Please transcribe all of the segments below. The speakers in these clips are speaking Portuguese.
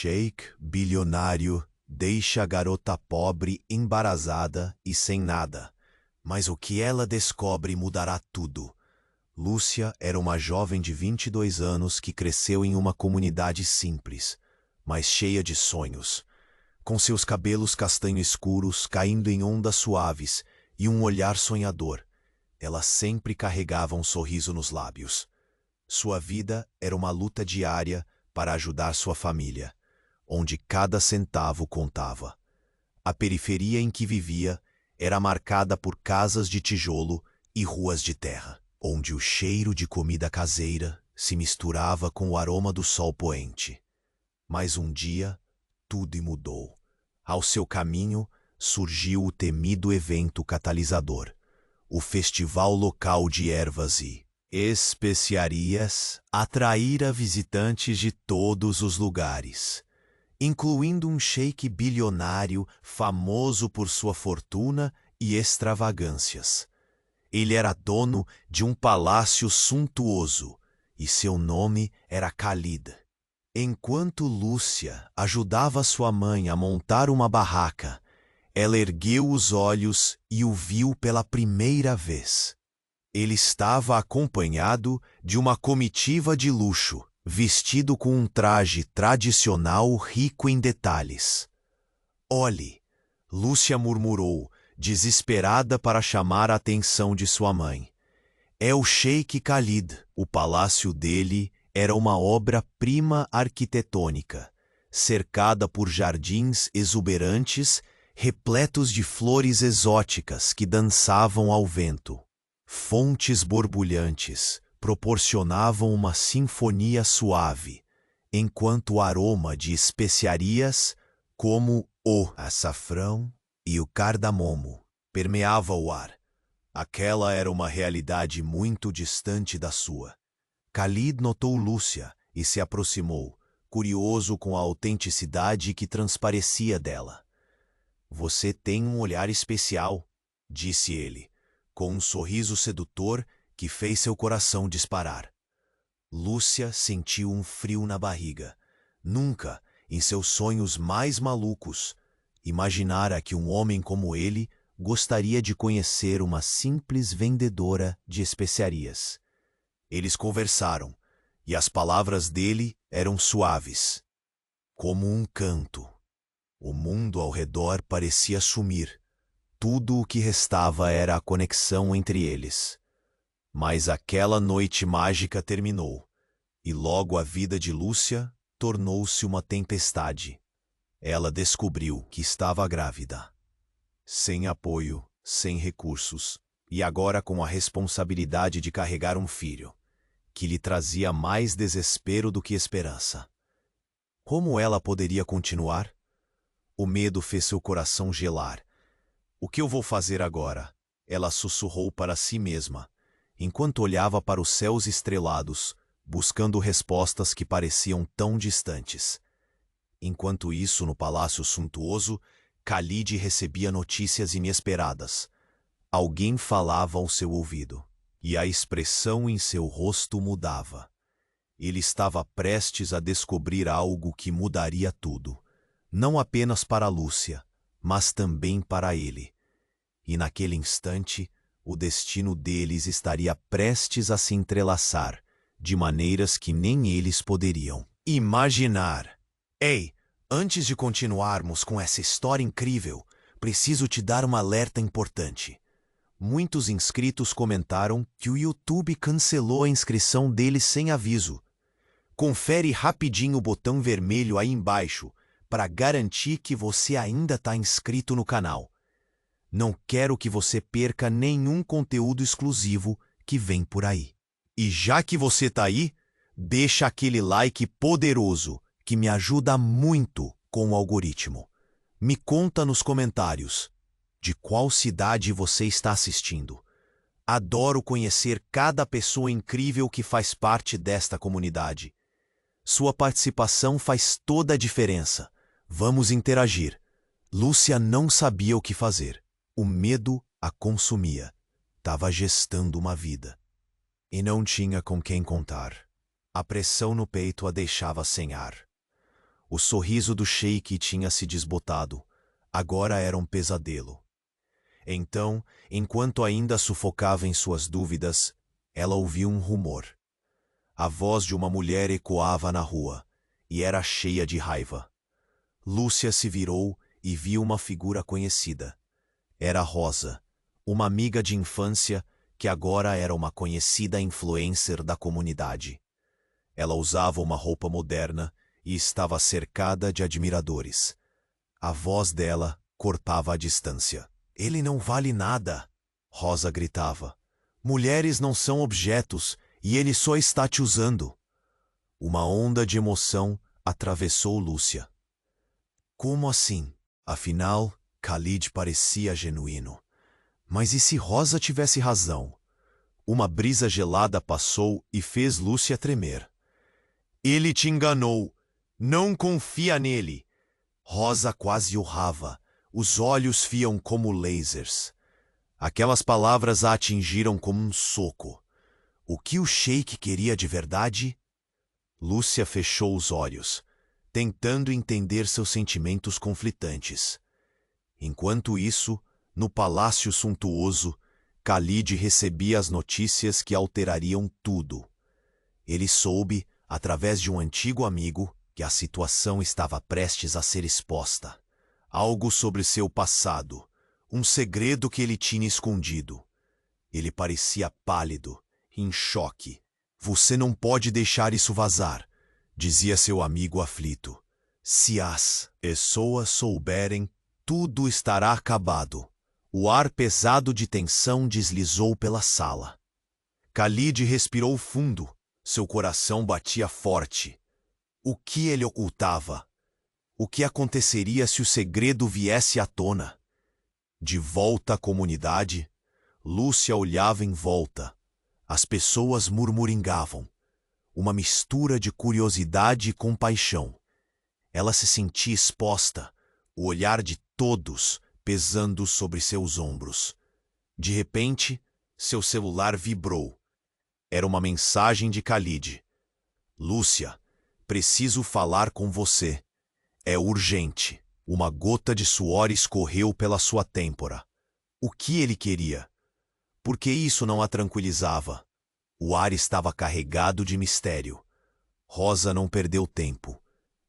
sheik bilionário deixa a garota pobre embaraçada e sem nada. Mas o que ela descobre mudará tudo. Lúcia era uma jovem de 22 anos que cresceu em uma comunidade simples, mas cheia de sonhos. Com seus cabelos castanho escuros caindo em ondas suaves e um olhar sonhador, ela sempre carregava um sorriso nos lábios. Sua vida era uma luta diária para ajudar sua família, onde cada centavo contava. A periferia em que vivia era marcada por casas de tijolo e ruas de terra, onde o cheiro de comida caseira se misturava com o aroma do sol poente. Mas um dia, tudo mudou. Ao seu caminho, surgiu o temido evento catalisador, o festival local de ervas e especiarias atraíra visitantes de todos os lugares, incluindo um sheik bilionário famoso por sua fortuna e extravagâncias. Ele era dono de um palácio suntuoso e seu nome era Khalid. Enquanto Lúcia ajudava sua mãe a montar uma barraca, ela ergueu os olhos e o viu pela primeira vez. Ele estava acompanhado de uma comitiva de luxo, vestido com um traje tradicional rico em detalhes. "Olhe", Lúcia murmurou, desesperada para chamar a atenção de sua mãe. "É o Sheik Khalid." O palácio dele era uma obra-prima arquitetônica, cercada por jardins exuberantes, repletos de flores exóticas que dançavam ao vento. Fontes borbulhantes proporcionavam uma sinfonia suave, enquanto o aroma de especiarias, como o açafrão e o cardamomo, permeava o ar. Aquela era uma realidade muito distante da sua. Khalid notou Lúcia e se aproximou, curioso com a autenticidade que transparecia dela. "Você tem um olhar especial", disse ele, com um sorriso sedutor que fez seu coração disparar. Lúcia sentiu um frio na barriga. Nunca, em seus sonhos mais malucos, imaginara que um homem como ele gostaria de conhecer uma simples vendedora de especiarias. Eles conversaram, e as palavras dele eram suaves, como um canto. O mundo ao redor parecia sumir. Tudo o que restava era a conexão entre eles. Mas aquela noite mágica terminou, e logo a vida de Lúcia tornou-se uma tempestade. Ela descobriu que estava grávida. Sem apoio, sem recursos, e agora com a responsabilidade de carregar um filho, que lhe trazia mais desespero do que esperança. Como ela poderia continuar? O medo fez seu coração gelar. "O que eu vou fazer agora?" ela sussurrou para si mesma, enquanto olhava para os céus estrelados, buscando respostas que pareciam tão distantes. Enquanto isso, no palácio suntuoso, Khalid recebia notícias inesperadas. Alguém falava ao seu ouvido, e a expressão em seu rosto mudava. Ele estava prestes a descobrir algo que mudaria tudo, não apenas para Lúcia, mas também para ele. E naquele instante, o destino deles estaria prestes a se entrelaçar, de maneiras que nem eles poderiam imaginar. "Ei, antes de continuarmos com essa história incrível, preciso te dar um alerta importante." Muitos inscritos comentaram que o YouTube cancelou a inscrição deles sem aviso. Confere rapidinho o botão vermelho aí embaixo para garantir que você ainda está inscrito no canal. Não quero que você perca nenhum conteúdo exclusivo que vem por aí. E já que você está aí, deixa aquele like poderoso que me ajuda muito com o algoritmo. Me conta nos comentários de qual cidade você está assistindo. Adoro conhecer cada pessoa incrível que faz parte desta comunidade. Sua participação faz toda a diferença. Vamos interagir. Lúcia não sabia o que fazer. O medo a consumia. Estava gestando uma vida. E não tinha com quem contar. A pressão no peito a deixava sem ar. O sorriso do sheik tinha se desbotado. Agora era um pesadelo. Então, enquanto ainda sufocava em suas dúvidas, ela ouviu um rumor. A voz de uma mulher ecoava na rua, e era cheia de raiva. Lúcia se virou e viu uma figura conhecida. Era Rosa, uma amiga de infância que agora era uma conhecida influencer da comunidade. Ela usava uma roupa moderna e estava cercada de admiradores. A voz dela cortava a distância. Ele não vale nada, Rosa gritava. Mulheres não são objetos e ele só está te usando. Uma onda de emoção atravessou Lúcia. Como assim? Afinal, Khalid parecia genuíno. Mas e se Rosa tivesse razão? Uma brisa gelada passou e fez Lúcia tremer. Ele te enganou. Não confia nele. Rosa quase urrava. Os olhos fiam como lasers. Aquelas palavras a atingiram como um soco. O que o sheik queria de verdade? Lúcia fechou os olhos, tentando entender seus sentimentos conflitantes. Enquanto isso, no palácio suntuoso, Khalid recebia as notícias que alterariam tudo. Ele soube, através de um antigo amigo, que a situação estava prestes a ser exposta. Algo sobre seu passado, um segredo que ele tinha escondido. Ele parecia pálido, em choque. Você não pode deixar isso vazar, dizia seu amigo aflito. Se as pessoas souberem, tudo estará acabado. O ar pesado de tensão deslizou pela sala. Khalid respirou fundo. Seu coração batia forte. O que ele ocultava? O que aconteceria se o segredo viesse à tona? De volta à comunidade, Lúcia olhava em volta. As pessoas murmuringavam. Uma mistura de curiosidade e compaixão. Ela se sentia exposta, o olhar de todos pesando sobre seus ombros. De repente, seu celular vibrou. Era uma mensagem de Khalid. Lúcia, preciso falar com você. É urgente. Uma gota de suor escorreu pela sua têmpora. O que ele queria? Por que isso não a tranquilizava? O ar estava carregado de mistério. Rosa não perdeu tempo.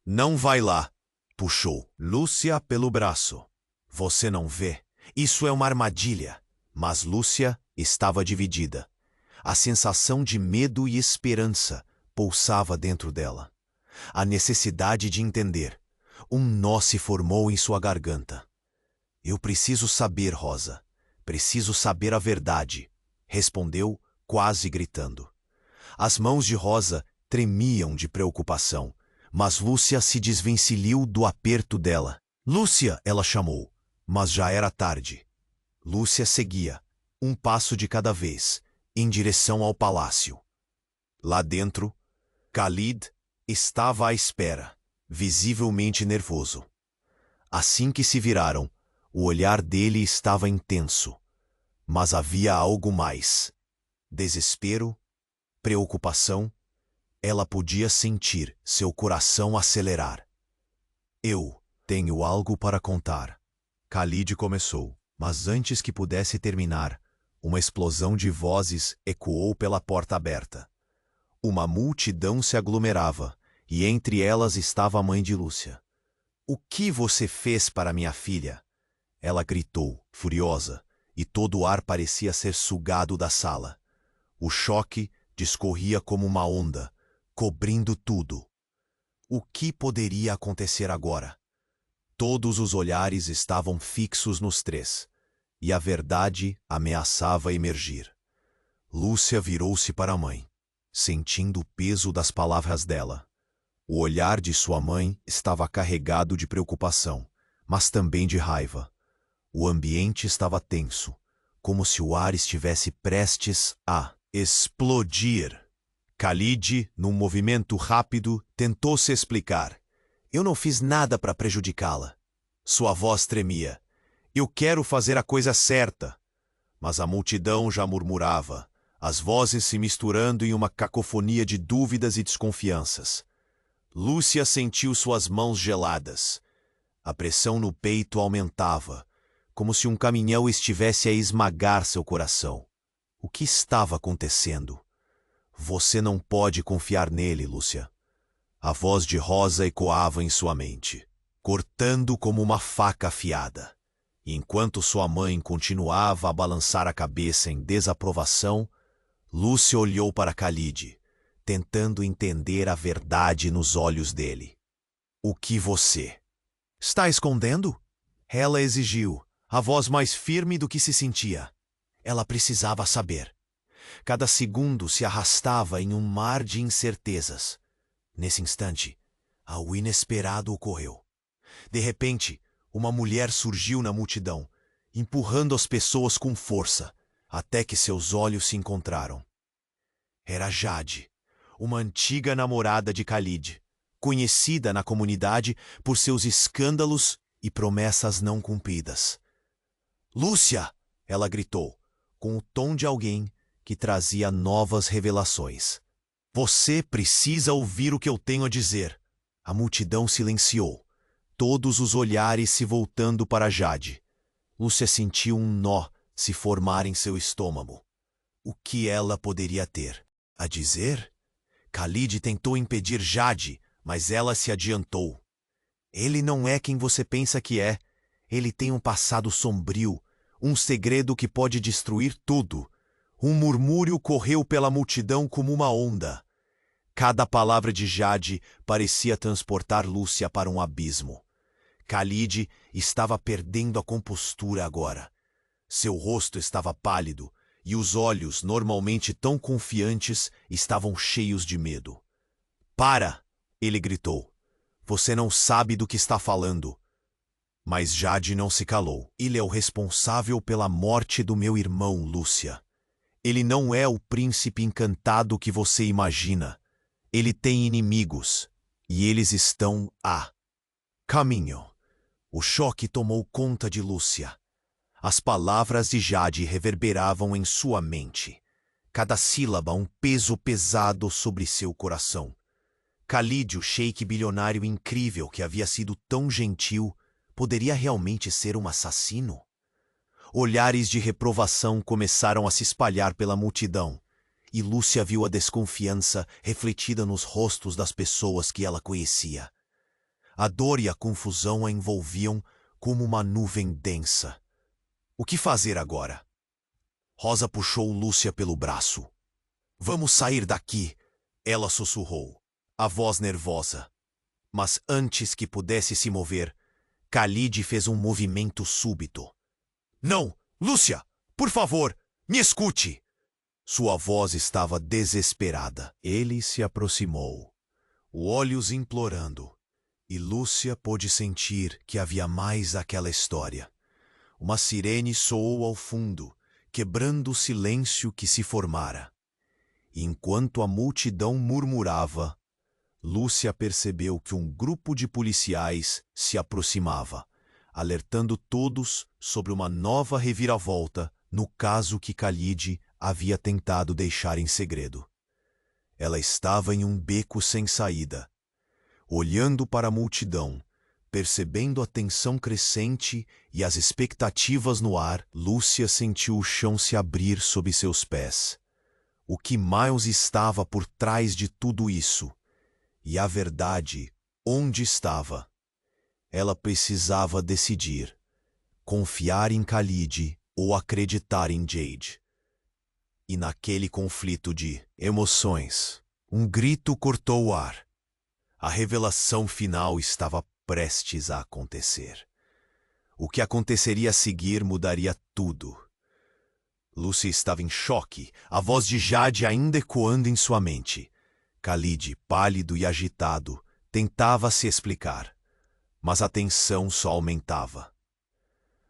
Não vai lá, puxou Lúcia pelo braço. Você não vê? Isso é uma armadilha. Mas Lúcia estava dividida. A sensação de medo e esperança pulsava dentro dela. A necessidade de entender. Um nó se formou em sua garganta. Eu preciso saber, Rosa. Preciso saber a verdade, respondeu, quase gritando. As mãos de Rosa tremiam de preocupação, mas Lúcia se desvencilhou do aperto dela. Lúcia, ela chamou, mas já era tarde. Lúcia seguia, um passo de cada vez, em direção ao palácio. Lá dentro, Khalid estava à espera, visivelmente nervoso. Assim que se viraram, o olhar dele estava intenso. Mas havia algo mais. Desespero, preocupação. Ela podia sentir seu coração acelerar. Eu tenho algo para contar. Khalid começou, mas antes que pudesse terminar, uma explosão de vozes ecoou pela porta aberta. Uma multidão se aglomerava, e entre elas estava a mãe de Lúcia. O que você fez para minha filha? Ela gritou, furiosa, e todo o ar parecia ser sugado da sala. O choque discorria como uma onda, cobrindo tudo. O que poderia acontecer agora? Todos os olhares estavam fixos nos três, e a verdade ameaçava emergir. Lúcia virou-se para a mãe, sentindo o peso das palavras dela. O olhar de sua mãe estava carregado de preocupação, mas também de raiva. O ambiente estava tenso, como se o ar estivesse prestes a explodir. Khalid, num movimento rápido, tentou se explicar. Eu não fiz nada para prejudicá-la. Sua voz tremia. Eu quero fazer a coisa certa. Mas a multidão já murmurava, as vozes se misturando em uma cacofonia de dúvidas e desconfianças. Lúcia sentiu suas mãos geladas. A pressão no peito aumentava, como se um caminhão estivesse a esmagar seu coração. O que estava acontecendo? Você não pode confiar nele, Lúcia. A voz de Rosa ecoava em sua mente, cortando como uma faca afiada. E enquanto sua mãe continuava a balançar a cabeça em desaprovação, Lúcia olhou para Khalid, tentando entender a verdade nos olhos dele. O que você está escondendo? Ela exigiu, a voz mais firme do que se sentia. Ela precisava saber. Cada segundo se arrastava em um mar de incertezas. Nesse instante, algo inesperado ocorreu. De repente, uma mulher surgiu na multidão, empurrando as pessoas com força, até que seus olhos se encontraram. Era Jade, uma antiga namorada de Khalid, conhecida na comunidade por seus escândalos e promessas não cumpridas. Lúcia! Ela gritou, com o tom de alguém que trazia novas revelações. Você precisa ouvir o que eu tenho a dizer. A multidão silenciou, todos os olhares se voltando para Jade. Lúcia sentiu um nó se formar em seu estômago. O que ela poderia ter a dizer? Khalid tentou impedir Jade, mas ela se adiantou. Ele não é quem você pensa que é. Ele tem um passado sombrio, um segredo que pode destruir tudo. Um murmúrio correu pela multidão como uma onda. Cada palavra de Jade parecia transportar Lúcia para um abismo. Khalid estava perdendo a compostura agora. Seu rosto estava pálido e os olhos, normalmente tão confiantes, estavam cheios de medo. Para! Ele gritou. Você não sabe do que está falando. Mas Jade não se calou. Ele é o responsável pela morte do meu irmão, Lúcia. Ele não é o príncipe encantado que você imagina. Ele tem inimigos, e eles estão a caminho. O choque tomou conta de Lúcia. As palavras de Jade reverberavam em sua mente. Cada sílaba um peso pesado sobre seu coração. Khalid, o sheik bilionário incrível que havia sido tão gentil, poderia realmente ser um assassino? Olhares de reprovação começaram a se espalhar pela multidão, e Lúcia viu a desconfiança refletida nos rostos das pessoas que ela conhecia. A dor e a confusão a envolviam como uma nuvem densa. O que fazer agora? Rosa puxou Lúcia pelo braço. Vamos sair daqui, ela sussurrou, a voz nervosa. Mas antes que pudesse se mover, Khalid fez um movimento súbito. Não, Lúcia, por favor, me escute! Sua voz estava desesperada. Ele se aproximou, olhos implorando, e Lúcia pôde sentir que havia mais àquela história. Uma sirene soou ao fundo, quebrando o silêncio que se formara. E enquanto a multidão murmurava, Lúcia percebeu que um grupo de policiais se aproximava, alertando todos sobre uma nova reviravolta no caso que Khalid havia tentado deixar em segredo. Ela estava em um beco sem saída, olhando para a multidão, percebendo a tensão crescente e as expectativas no ar. Lúcia sentiu o chão se abrir sob seus pés. O que mais estava por trás de tudo isso? E a verdade, onde estava? Ela precisava decidir, confiar em Khalid ou acreditar em Jade. E naquele conflito de emoções, um grito cortou o ar. A revelação final estava prestes a acontecer. O que aconteceria a seguir mudaria tudo. Lúcia estava em choque, a voz de Jade ainda ecoando em sua mente. Khalid, pálido e agitado, tentava se explicar. Mas a tensão só aumentava.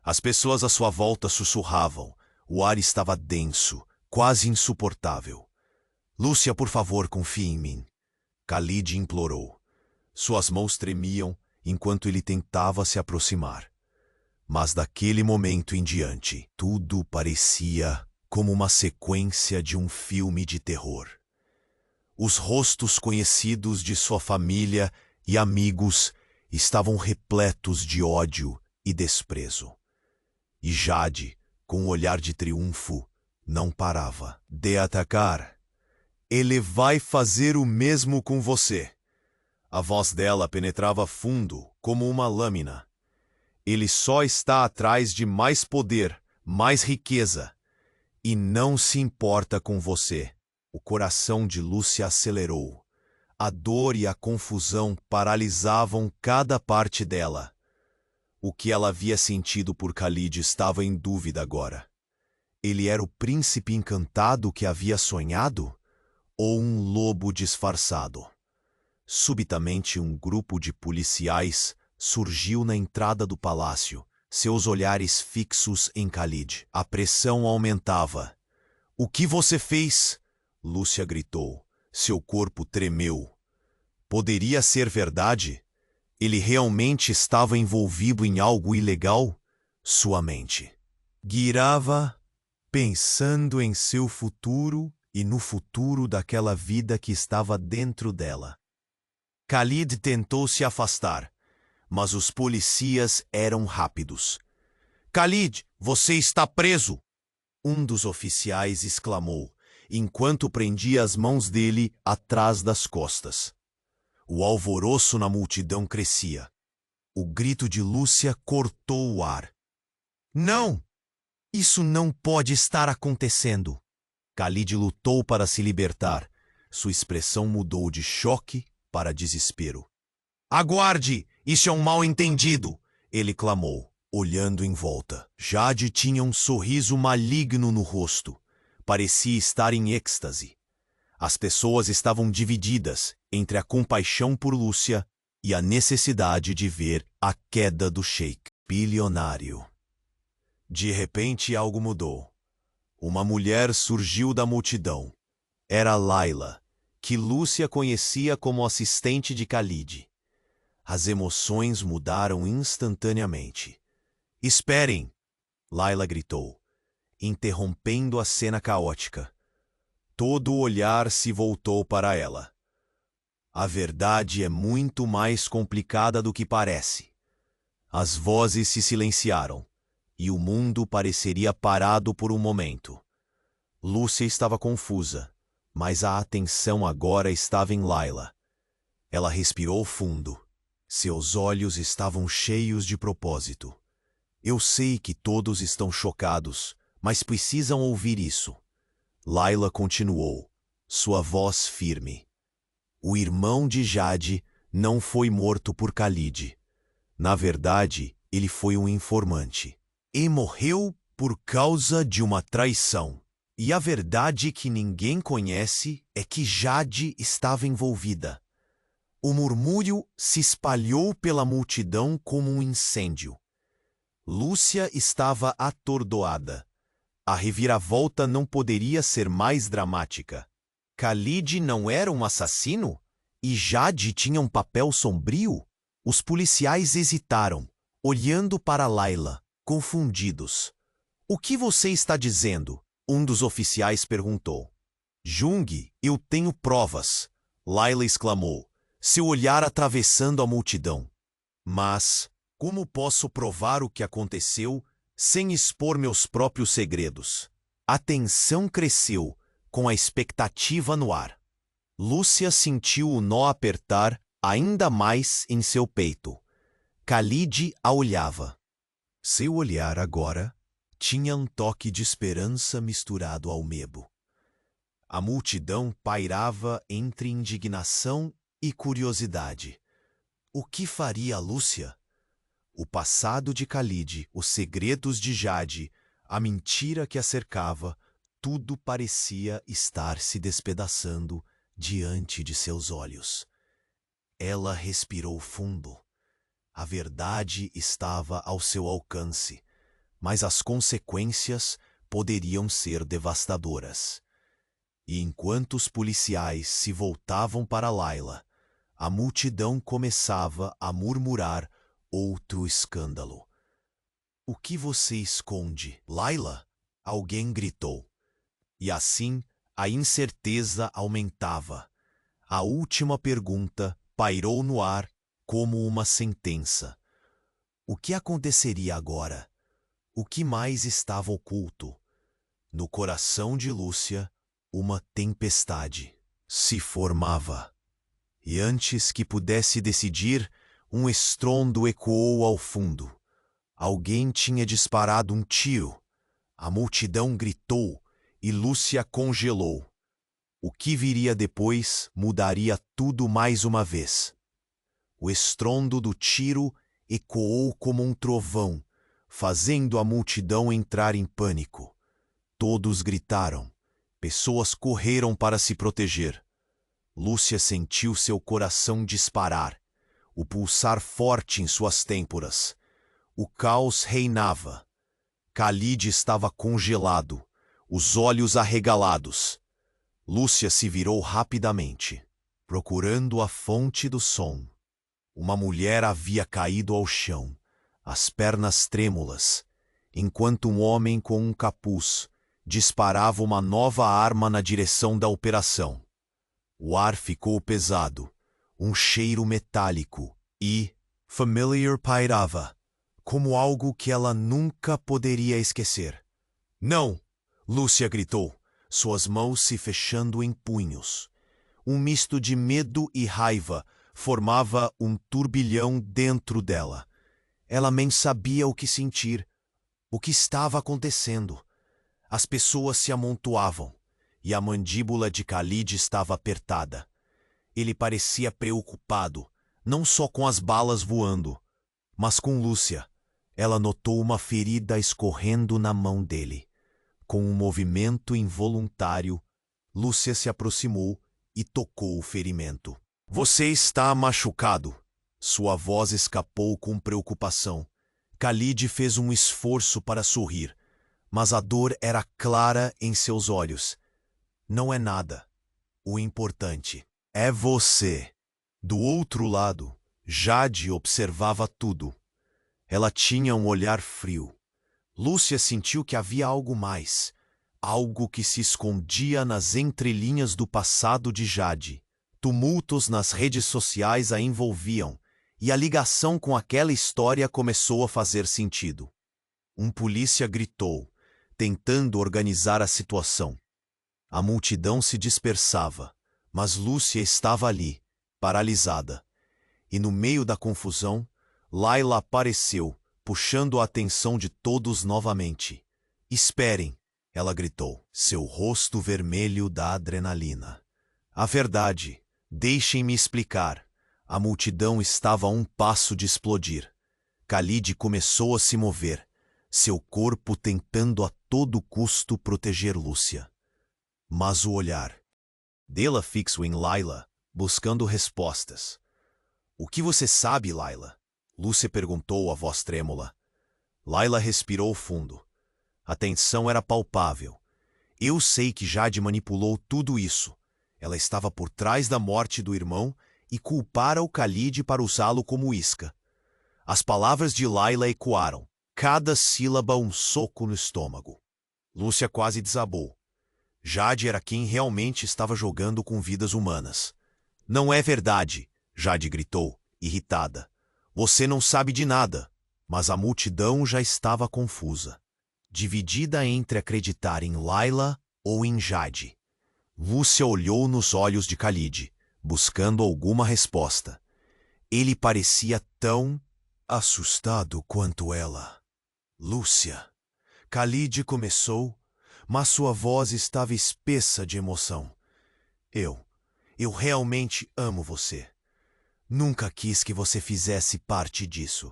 As pessoas à sua volta sussurravam. O ar estava denso, quase insuportável. Lúcia, por favor, confie em mim. Khalid implorou. Suas mãos tremiam enquanto ele tentava se aproximar. Mas daquele momento em diante, tudo parecia como uma sequência de um filme de terror. Os rostos conhecidos de sua família e amigos estavam repletos de ódio e desprezo. E Jade, com um olhar de triunfo, não parava de atacar. Ele vai fazer o mesmo com você. A voz dela penetrava fundo, como uma lâmina. Ele só está atrás de mais poder, mais riqueza, e não se importa com você. O coração de Lúcia acelerou. A dor e a confusão paralisavam cada parte dela. O que ela havia sentido por Khalid estava em dúvida agora. Ele era o príncipe encantado que havia sonhado? Ou um lobo disfarçado? Subitamente, um grupo de policiais surgiu na entrada do palácio, seus olhares fixos em Khalid. A pressão aumentava. — O que você fez? Lúcia gritou. Seu corpo tremeu. Poderia ser verdade? Ele realmente estava envolvido em algo ilegal? Sua mente girava, pensando em seu futuro e no futuro daquela vida que estava dentro dela. Khalid tentou se afastar, mas os policias eram rápidos. — Khalid, você está preso! Um dos oficiais exclamou, enquanto prendia as mãos dele atrás das costas. O alvoroço na multidão crescia. O grito de Lúcia cortou o ar. — Não! Isso não pode estar acontecendo! Khalid lutou para se libertar. Sua expressão mudou de choque para desespero. — Aguarde! Isso é um mal-entendido! Ele clamou, olhando em volta. Jade tinha um sorriso maligno no rosto. Parecia estar em êxtase. As pessoas estavam divididas entre a compaixão por Lúcia e a necessidade de ver a queda do sheik bilionário. De repente, algo mudou. Uma mulher surgiu da multidão. Era Layla, que Lúcia conhecia como assistente de Khalid. As emoções mudaram instantaneamente. — Esperem! Layla gritou, interrompendo a cena caótica. Todo o olhar se voltou para ela. A verdade é muito mais complicada do que parece. As vozes se silenciaram, e o mundo pareceria parado por um momento. Lúcia estava confusa, mas a atenção agora estava em Layla. Ela respirou fundo. Seus olhos estavam cheios de propósito. — Eu sei que todos estão chocados, mas precisam ouvir isso. Layla continuou, sua voz firme. O irmão de Jade não foi morto por Khalid. Na verdade, ele foi um informante. E morreu por causa de uma traição. E a verdade que ninguém conhece é que Jade estava envolvida. O murmúrio se espalhou pela multidão como um incêndio. Lúcia estava atordoada. A reviravolta não poderia ser mais dramática. Khalid não era um assassino? E Jade tinha um papel sombrio? Os policiais hesitaram, olhando para Layla, confundidos. — O que você está dizendo? Um dos oficiais perguntou. — Jung, eu tenho provas! Layla exclamou, seu olhar atravessando a multidão. — Mas como posso provar o que aconteceu sem expor meus próprios segredos? A tensão cresceu, com a expectativa no ar. Lúcia sentiu o nó apertar ainda mais em seu peito. Khalid a olhava. Seu olhar agora tinha um toque de esperança misturado ao medo. A multidão pairava entre indignação e curiosidade. O que faria Lúcia? O passado de Khalid, os segredos de Jade, a mentira que a cercava, tudo parecia estar se despedaçando diante de seus olhos. Ela respirou fundo. A verdade estava ao seu alcance, mas as consequências poderiam ser devastadoras. E enquanto os policiais se voltavam para Layla, a multidão começava a murmurar outro escândalo. — O que você esconde, Layla? Alguém gritou. E assim a incerteza aumentava. A última pergunta pairou no ar como uma sentença. O que aconteceria agora? O que mais estava oculto? No coração de Lúcia, uma tempestade se formava. E antes que pudesse decidir, um estrondo ecoou ao fundo. Alguém tinha disparado um tiro. A multidão gritou e Lúcia congelou. O que viria depois mudaria tudo mais uma vez. O estrondo do tiro ecoou como um trovão, fazendo a multidão entrar em pânico. Todos gritaram. Pessoas correram para se proteger. Lúcia sentiu seu coração disparar, o pulsar forte em suas têmporas. O caos reinava. Khalid estava congelado, os olhos arregalados. Lúcia se virou rapidamente, procurando a fonte do som. Uma mulher havia caído ao chão, as pernas trêmulas, enquanto um homem com um capuz disparava uma nova arma na direção da operação. O ar ficou pesado, um cheiro metálico e familiar pairava, como algo que ela nunca poderia esquecer. Não! Lúcia gritou, suas mãos se fechando em punhos. Um misto de medo e raiva formava um turbilhão dentro dela. Ela nem sabia o que sentir, o que estava acontecendo. As pessoas se amontoavam e a mandíbula de Khalid estava apertada. Ele parecia preocupado, não só com as balas voando, mas com Lúcia. Ela notou uma ferida escorrendo na mão dele. Com um movimento involuntário, Lúcia se aproximou e tocou o ferimento. Você está machucado. Sua voz escapou com preocupação. Khalid fez um esforço para sorrir, mas a dor era clara em seus olhos. Não é nada. O importante é você. Do outro lado, Jade observava tudo. Ela tinha um olhar frio. Lúcia sentiu que havia algo mais, algo que se escondia nas entrelinhas do passado de Jade. Tumultos nas redes sociais a envolviam, e a ligação com aquela história começou a fazer sentido. Um polícia gritou, tentando organizar a situação. A multidão se dispersava, mas Lúcia estava ali, paralisada. E no meio da confusão, Layla apareceu, puxando a atenção de todos novamente. Esperem, ela gritou, seu rosto vermelho da adrenalina. A verdade, deixem-me explicar. A multidão estava a um passo de explodir. Khalid começou a se mover, seu corpo tentando a todo custo proteger Lúcia. Mas o olhar dela fixo em Layla, buscando respostas. O que você sabe, Layla? Lúcia perguntou a voz trêmula. Layla respirou fundo. A tensão era palpável. Eu sei que Jade manipulou tudo isso. Ela estava por trás da morte do irmão e culpara o Khalid para usá-lo como isca. As palavras de Layla ecoaram, cada sílaba um soco no estômago. Lúcia quase desabou. Jade era quem realmente estava jogando com vidas humanas. Não é verdade, Jade gritou, irritada. Você não sabe de nada. Mas a multidão já estava confusa, dividida entre acreditar em Layla ou em Jade. Lúcia olhou nos olhos de Khalid, buscando alguma resposta. Ele parecia tão assustado quanto ela. Lúcia. Khalid começou, mas sua voz estava espessa de emoção. Eu realmente amo você. Nunca quis que você fizesse parte disso.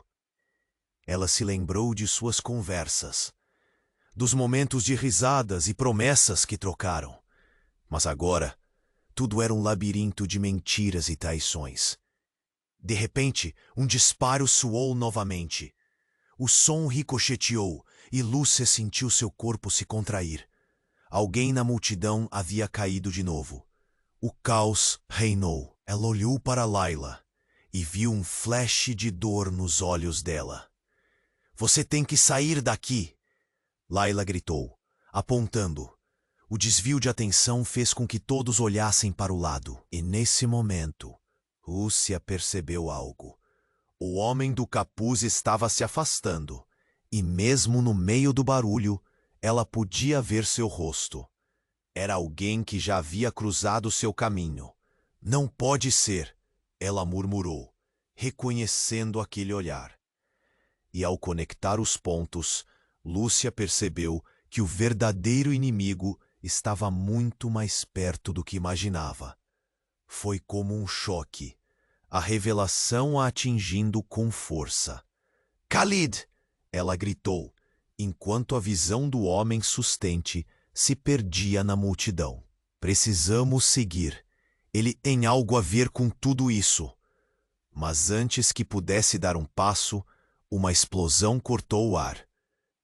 Ela se lembrou de suas conversas, dos momentos de risadas e promessas que trocaram. Mas agora, tudo era um labirinto de mentiras e traições. De repente, um disparo soou novamente. O som ricocheteou e Lúcia sentiu seu corpo se contrair. Alguém na multidão havia caído de novo. O caos reinou. Ela olhou para Layla e viu um flash de dor nos olhos dela. Você tem que sair daqui! Layla gritou, apontando. O desvio de atenção fez com que todos olhassem para o lado, e nesse momento, Lúcia percebeu algo. O homem do capuz estava se afastando, e mesmo no meio do barulho, ela podia ver seu rosto. Era alguém que já havia cruzado seu caminho. Não pode ser, ela murmurou, reconhecendo aquele olhar. E ao conectar os pontos, Lúcia percebeu que o verdadeiro inimigo estava muito mais perto do que imaginava. Foi como um choque, a revelação a atingindo com força. "Khalid!" ela gritou, enquanto a visão do homem sustente se perdia na multidão. "Precisamos seguir. Ele tem algo a ver com tudo isso." Mas antes que pudesse dar um passo, uma explosão cortou o ar.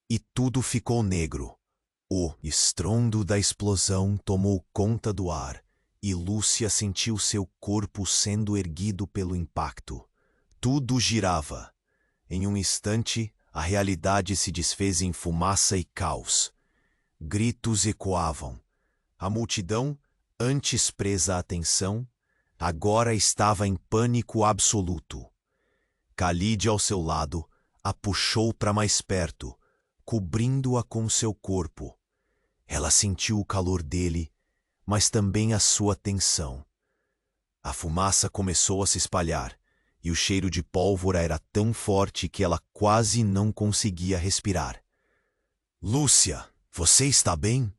E tudo ficou negro. O estrondo da explosão tomou conta do ar, e Lúcia sentiu seu corpo sendo erguido pelo impacto. Tudo girava. Em um instante, a realidade se desfez em fumaça e caos. Gritos ecoavam. A multidão, antes presa à atenção, agora estava em pânico absoluto. Khalid, ao seu lado, a puxou para mais perto, cobrindo-a com seu corpo. Ela sentiu o calor dele, mas também a sua tensão. A fumaça começou a se espalhar, e o cheiro de pólvora era tão forte que ela quase não conseguia respirar. "Lúcia, você está bem?"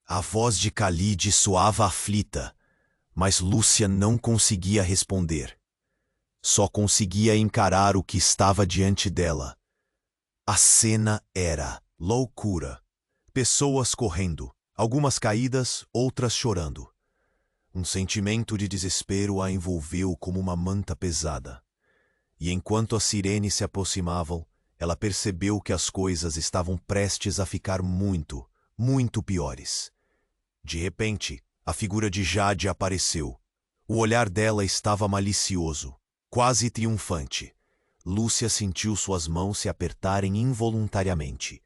A voz de Khalid soava aflita, mas Lúcia não conseguia responder. Só conseguia encarar o que estava diante dela. A cena era loucura. Pessoas correndo, algumas caídas, outras chorando. Um sentimento de desespero a envolveu como uma manta pesada. E enquanto as sirenes se aproximavam, ela percebeu que as coisas estavam prestes a ficar muito, muito piores. De repente, a figura de Jade apareceu. O olhar dela estava malicioso, quase triunfante. Lúcia sentiu suas mãos se apertarem involuntariamente.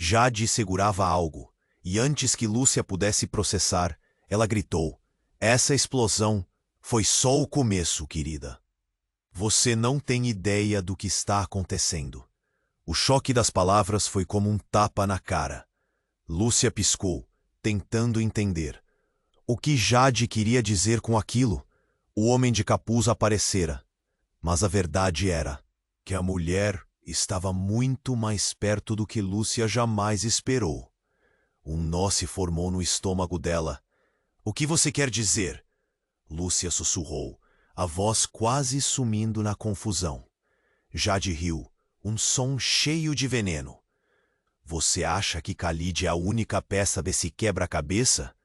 Jade segurava algo, e antes que Lúcia pudesse processar, ela gritou: "Essa explosão foi só o começo, querida. Você não tem ideia do que está acontecendo." O choque das palavras foi como um tapa na cara. Lúcia piscou, tentando entender. O que Jade queria dizer com aquilo? O homem de capuz aparecera. Mas a verdade era que a mulher estava muito mais perto do que Lúcia jamais esperou. Um nó se formou no estômago dela. "O que você quer dizer?" Lúcia sussurrou, a voz quase sumindo na confusão. Jade riu, um som cheio de veneno. "Você acha que Khalid é a única peça desse quebra-cabeça?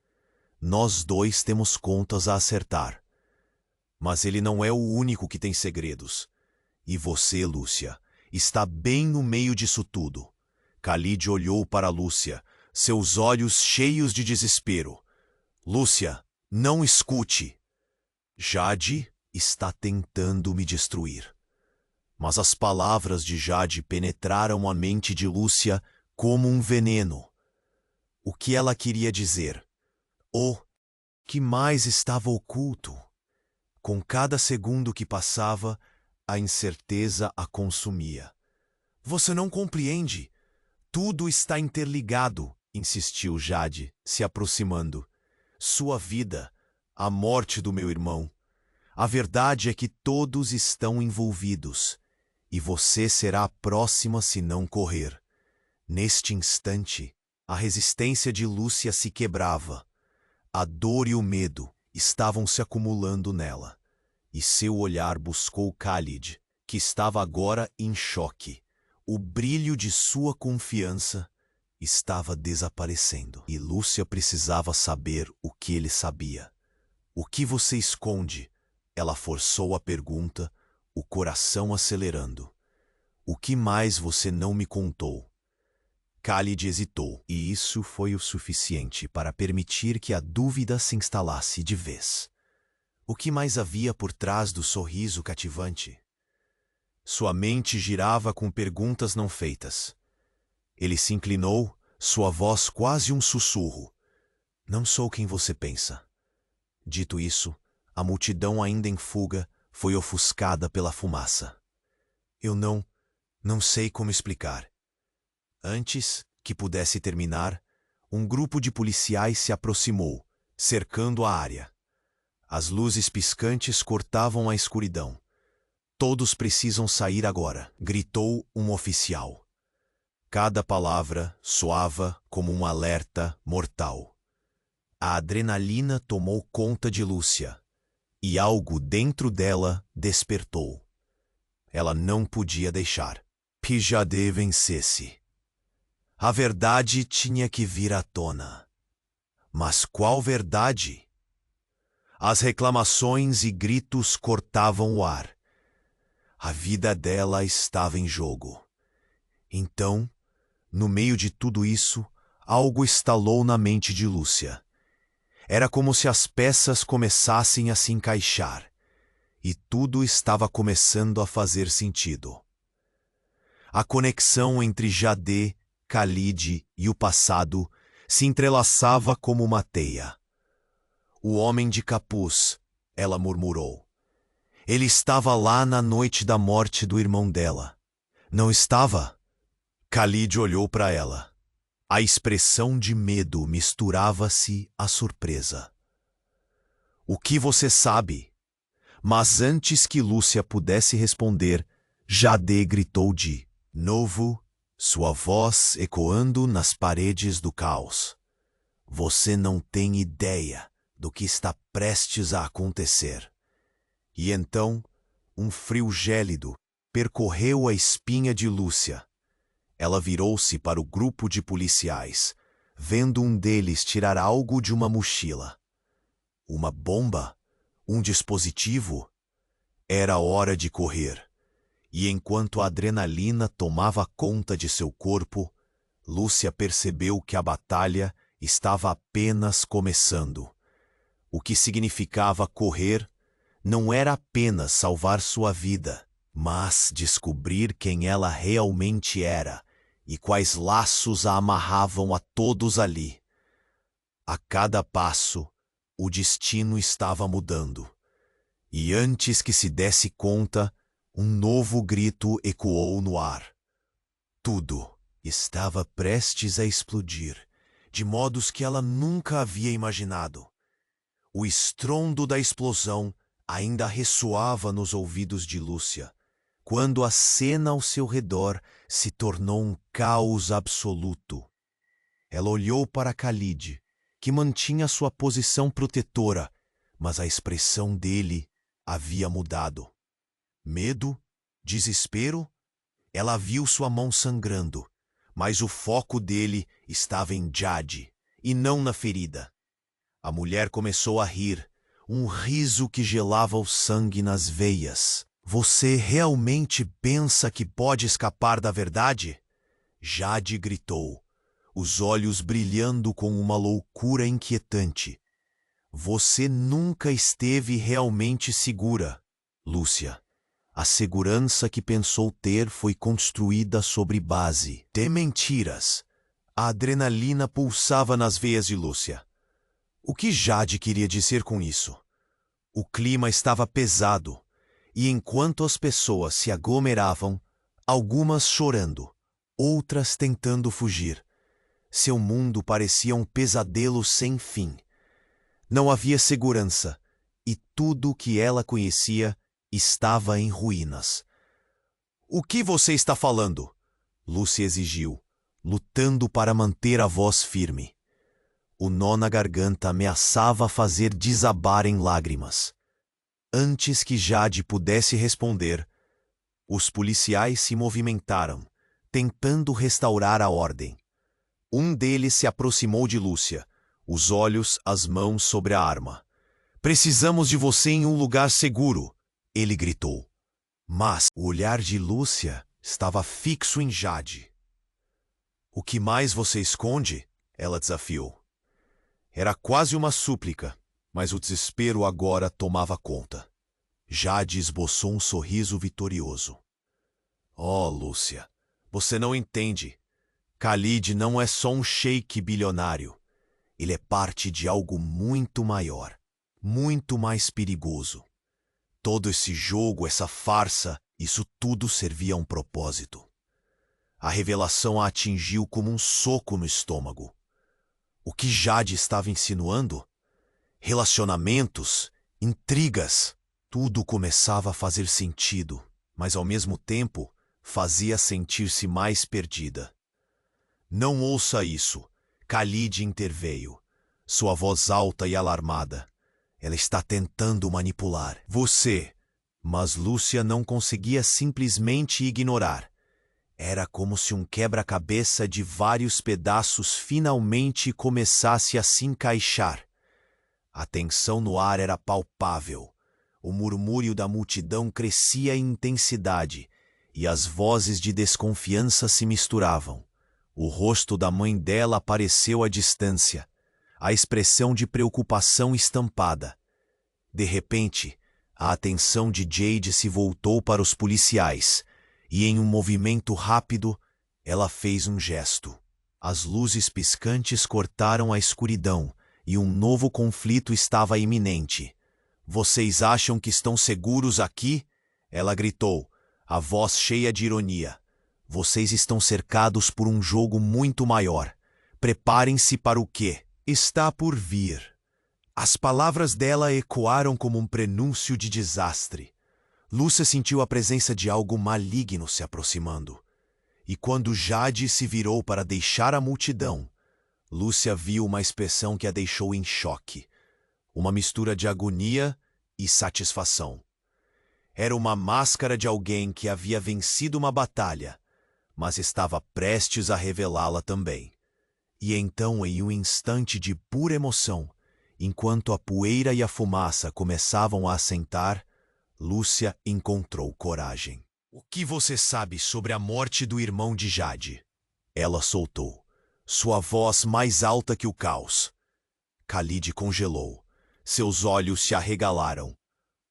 Nós dois temos contas a acertar. Mas ele não é o único que tem segredos. E você, Lúcia, está bem no meio disso tudo." Khalid olhou para Lúcia, seus olhos cheios de desespero. "Lúcia, não escute. Jade está tentando me destruir." Mas as palavras de Jade penetraram a mente de Lúcia como um veneno. O que ela queria dizer? O que mais estava oculto? Com cada segundo que passava, a incerteza a consumia. "Você não compreende. Tudo está interligado", insistiu Jade, se aproximando. "Sua vida, a morte do meu irmão. A verdade é que todos estão envolvidos, e você será a próxima se não correr." Neste instante, a resistência de Lúcia se quebrava. A dor e o medo estavam se acumulando nela, e seu olhar buscou Khalid, que estava agora em choque. O brilho de sua confiança estava desaparecendo, e Lúcia precisava saber o que ele sabia. "O que você esconde?" Ela forçou a pergunta, o coração acelerando. "O que mais você não me contou?" Khalid hesitou, e isso foi o suficiente para permitir que a dúvida se instalasse de vez. O que mais havia por trás do sorriso cativante? Sua mente girava com perguntas não feitas. Ele se inclinou, sua voz quase um sussurro. Não sou quem você pensa. Dito isso, a multidão ainda em fuga foi ofuscada pela fumaça. Eu não sei como explicar. Antes que pudesse terminar, um grupo de policiais se aproximou, cercando a área. As luzes piscantes cortavam a escuridão. Todos precisam sair agora, gritou um oficial. Cada palavra soava como um alerta mortal. A adrenalina tomou conta de Lúcia, e algo dentro dela despertou. Ela não podia deixar que Jade vencesse. A verdade tinha que vir à tona. Mas qual verdade? As reclamações e gritos cortavam o ar. A vida dela estava em jogo. Então, no meio de tudo isso, algo estalou na mente de Lúcia. Era como se as peças começassem a se encaixar, e tudo estava começando a fazer sentido. A conexão entre Jade, Khalid e o passado se entrelaçava como uma teia. O homem de capuz, ela murmurou. Ele estava lá na noite da morte do irmão dela. Não estava? Khalid olhou para ela. A expressão de medo misturava-se à surpresa. O que você sabe? Mas antes que Lúcia pudesse responder, Jade gritou de novo, sua voz ecoando nas paredes do caos. Você não tem ideia do que está prestes a acontecer. E então, um frio gélido percorreu a espinha de Lúcia. Ela virou-se para o grupo de policiais, vendo um deles tirar algo de uma mochila. Uma bomba? Um dispositivo? Era hora de correr. E enquanto a adrenalina tomava conta de seu corpo, Lúcia percebeu que a batalha estava apenas começando. O que significava correr não era apenas salvar sua vida, mas descobrir quem ela realmente era e quais laços a amarravam a todos ali. A cada passo, o destino estava mudando. E antes que se desse conta, um novo grito ecoou no ar. Tudo estava prestes a explodir, de modos que ela nunca havia imaginado. O estrondo da explosão ainda ressoava nos ouvidos de Lúcia, quando a cena ao seu redor se tornou um caos absoluto. Ela olhou para Khalid, que mantinha sua posição protetora, mas a expressão dele havia mudado. Medo? Desespero? Ela viu sua mão sangrando, mas o foco dele estava em Jade, e não na ferida. A mulher começou a rir, um riso que gelava o sangue nas veias. Você realmente pensa que pode escapar da verdade? Jade gritou, os olhos brilhando com uma loucura inquietante. Você nunca esteve realmente segura, Lúcia. A segurança que pensou ter foi construída sobre base de mentiras. A adrenalina pulsava nas veias de Lúcia. O que Jade queria dizer com isso? O clima estava pesado, e enquanto as pessoas se aglomeravam, algumas chorando, outras tentando fugir, seu mundo parecia um pesadelo sem fim. Não havia segurança, e tudo o que ela conhecia estava em ruínas. O que você está falando? Lúcia exigiu, lutando para manter a voz firme. O nó na garganta ameaçava fazer desabar em lágrimas. Antes que Jade pudesse responder, os policiais se movimentaram, tentando restaurar a ordem. Um deles se aproximou de Lúcia, os olhos, as mãos sobre a arma. Precisamos de você em um lugar seguro, ele gritou. Mas o olhar de Lúcia estava fixo em Jade. O que mais você esconde? Ela desafiou. Era quase uma súplica, mas o desespero agora tomava conta. Jade esboçou um sorriso vitorioso. Oh, Lúcia, você não entende. Khalid não é só um sheik bilionário. Ele é parte de algo muito maior, muito mais perigoso. Todo esse jogo, essa farsa, isso tudo servia a um propósito. A revelação a atingiu como um soco no estômago. O que Jade estava insinuando? Relacionamentos, intrigas, tudo começava a fazer sentido, mas ao mesmo tempo fazia sentir-se mais perdida. Não ouça isso, Khalid interveio, sua voz alta e alarmada. Ela está tentando manipular você. Mas Lúcia não conseguia simplesmente ignorar. Era como se um quebra-cabeça de vários pedaços finalmente começasse a se encaixar. A tensão no ar era palpável. O murmúrio da multidão crescia em intensidade e as vozes de desconfiança se misturavam. O rosto da mãe dela apareceu à distância, a expressão de preocupação estampada. De repente, a atenção de Jade se voltou para os policiais e, em um movimento rápido, ela fez um gesto. As luzes piscantes cortaram a escuridão e um novo conflito estava iminente. Vocês acham que estão seguros aqui? Ela gritou, a voz cheia de ironia. Vocês estão cercados por um jogo muito maior. Preparem-se para o que está por vir. As palavras dela ecoaram como um prenúncio de desastre. Lúcia sentiu a presença de algo maligno se aproximando. E quando Jade se virou para deixar a multidão, Lúcia viu uma expressão que a deixou em choque. Uma mistura de agonia e satisfação. Era uma máscara de alguém que havia vencido uma batalha, mas estava prestes a revelá-la também. E então, em um instante de pura emoção, enquanto a poeira e a fumaça começavam a assentar, Lúcia encontrou coragem. O que você sabe sobre a morte do irmão de Jade? Ela soltou, sua voz mais alta que o caos. Khalid congelou. Seus olhos se arregalaram.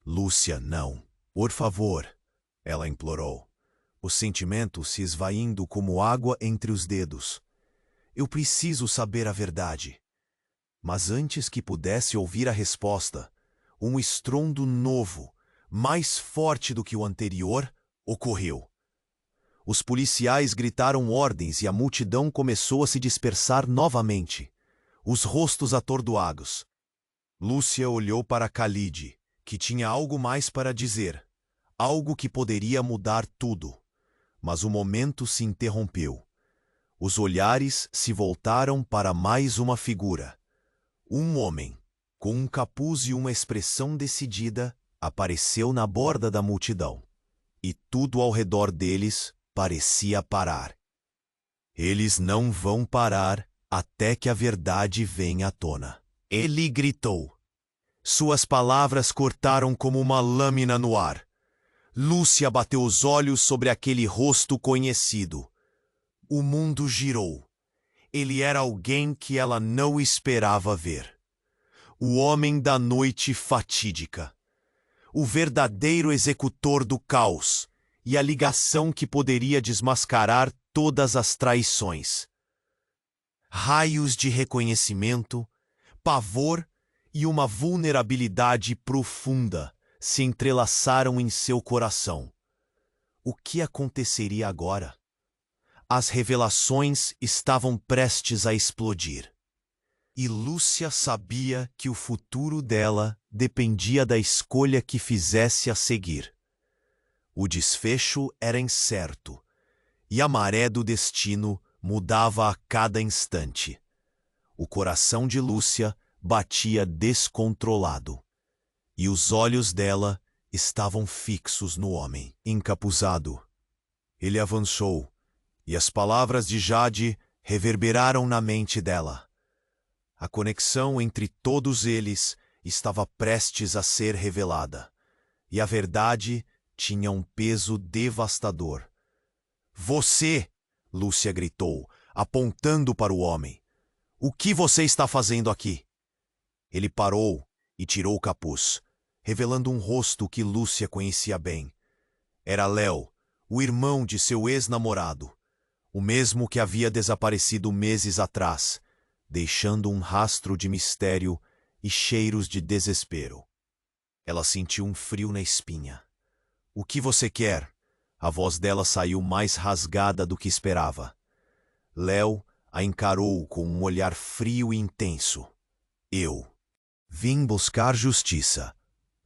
Lúcia, não. Por favor, ela implorou, o sentimento se esvaindo como água entre os dedos. Eu preciso saber a verdade. Mas antes que pudesse ouvir a resposta, um estrondo novo, mais forte do que o anterior, ocorreu. Os policiais gritaram ordens e a multidão começou a se dispersar novamente, os rostos atordoados. Lúcia olhou para Khalid, que tinha algo mais para dizer, algo que poderia mudar tudo. Mas o momento se interrompeu. Os olhares se voltaram para mais uma figura. Um homem, com um capuz e uma expressão decidida, apareceu na borda da multidão. E tudo ao redor deles parecia parar. Eles não vão parar até que a verdade venha à tona. Ele gritou. Suas palavras cortaram como uma lâmina no ar. Lúcia bateu os olhos sobre aquele rosto conhecido. O mundo girou. Ele era alguém que ela não esperava ver. O homem da noite fatídica. O verdadeiro executor do caos e a ligação que poderia desmascarar todas as traições. Raios de reconhecimento, pavor e uma vulnerabilidade profunda se entrelaçaram em seu coração. O que aconteceria agora? As revelações estavam prestes a explodir. E Lúcia sabia que o futuro dela dependia da escolha que fizesse a seguir. O desfecho era incerto, e a maré do destino mudava a cada instante. O coração de Lúcia batia descontrolado, e os olhos dela estavam fixos no homem encapuzado. Ele avançou, e as palavras de Jade reverberaram na mente dela. A conexão entre todos eles estava prestes a ser revelada, e a verdade tinha um peso devastador. Você! Lúcia gritou, apontando para o homem. O que você está fazendo aqui? Ele parou e tirou o capuz, revelando um rosto que Lúcia conhecia bem. Era Léo, o irmão de seu ex-namorado, o mesmo que havia desaparecido meses atrás, deixando um rastro de mistério e cheiros de desespero. Ela sentiu um frio na espinha. O que você quer? A voz dela saiu mais rasgada do que esperava. Léo a encarou com um olhar frio e intenso. Eu vim buscar justiça.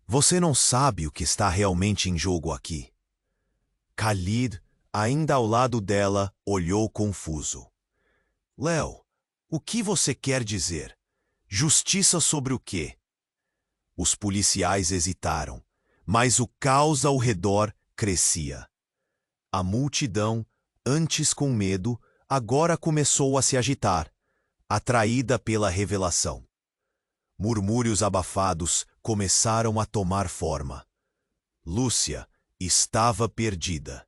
Você não sabe o que está realmente em jogo aqui. Khalid, ainda ao lado dela, olhou confuso. Léo, o que você quer dizer? Justiça sobre o quê? Os policiais hesitaram, mas o caos ao redor crescia. A multidão, antes com medo, agora começou a se agitar, atraída pela revelação. Murmúrios abafados começaram a tomar forma. Lúcia estava perdida.